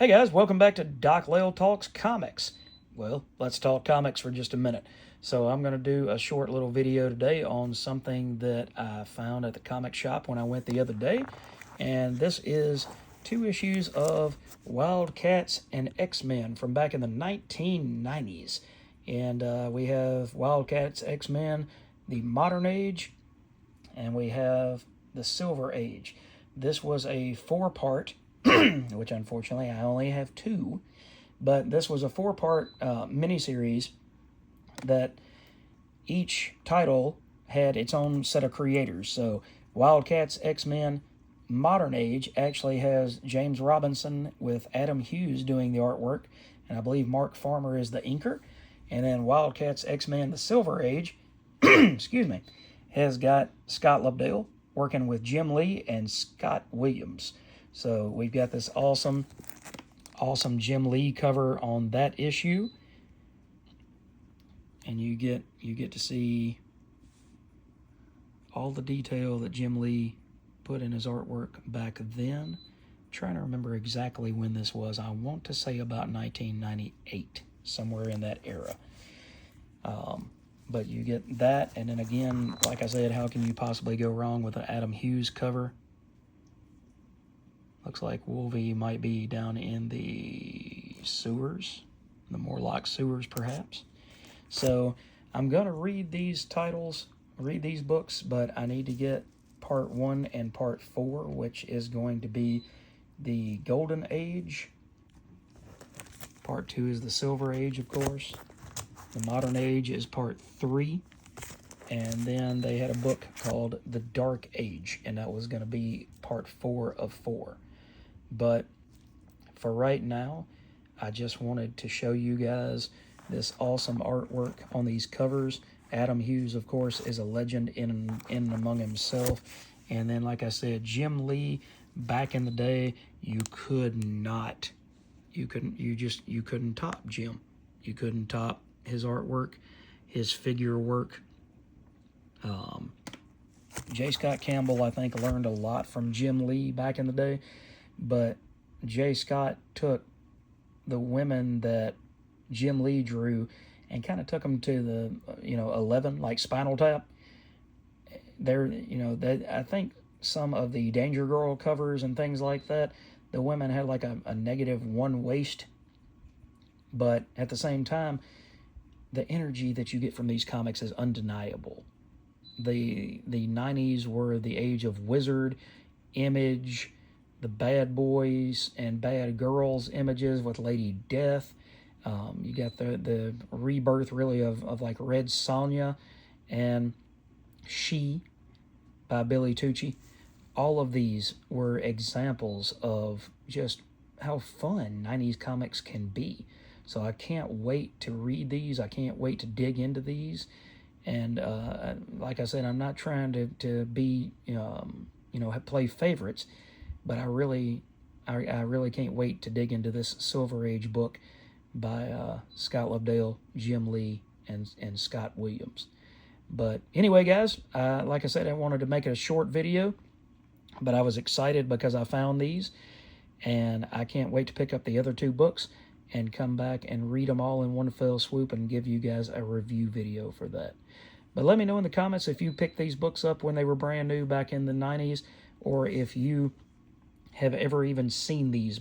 Hey guys, welcome back to Doc Lale Talks Comics. Well, let's talk comics for just a minute. So I'm going to do a short little video today on something that I found at the comic shop when I went the other day. And this is 2 issues of Wildcats and X-Men from back in the 1990s. And we have Wildcats, X-Men, the Modern Age, and we have the Silver Age. This was a 4-part which unfortunately I only have 2, but this was a 4-part miniseries that each title had its own set of creators. So Wildcats X-Men Modern Age actually has James Robinson with Adam Hughes doing the artwork, and I believe Mark Farmer is the inker. And then Wildcats X-Men The Silver Age, excuse me, has got Scott Lobdell working with Jim Lee and Scott Williams. So we've got this awesome Jim Lee cover on that issue, and you get to see all the detail that Jim Lee put in his artwork back then. I'm trying to remember exactly when this was. I want to say about 1998, somewhere in that era. But you get that, and then again, like I said, how can you possibly go wrong with an Adam Hughes cover? Looks like Wolvie might be down in the sewers, the Morlock sewers perhaps. So I'm going to read these books, but I need to get part 1 and part 4, which is going to be the Golden Age. Part 2 is the Silver Age, of course. The Modern Age is part 3. And then they had a book called The Dark Age, and that was going to be part 4 of 4. But for right now, I just wanted to show you guys this awesome artwork on these covers. Adam Hughes, of course, is a legend in and among himself. And then, like I said, Jim Lee, back in the day, you couldn't top Jim. You couldn't top his artwork, his figure work. J. Scott Campbell, I think, learned a lot from Jim Lee back in the day. But J. Scott took the women that Jim Lee drew and kind of took them to the, 11, like Spinal Tap. I think some of the Danger Girl covers and things like that, the women had like a -1 waist. But at the same time, the energy that you get from these comics is undeniable. The 90s were the age of Wizard, Image, the bad boys and bad girls images with Lady Death. You got the rebirth, really, of like Red Sonja and She by Billy Tucci. All of these were examples of just how fun 90s comics can be. So I can't wait to read these. I can't wait to dig into these. And like I said, I'm not trying to be, play favorites. But I really can't wait to dig into this Silver Age book by Scott Lobdell, Jim Lee, and Scott Williams. But anyway, guys, like I said, I wanted to make it a short video, but I was excited because I found these, and I can't wait to pick up the other 2 books and come back and read them all in one fell swoop and give you guys a review video for that. But let me know in the comments if you picked these books up when they were brand new back in the 90s, or if you have ever even seen these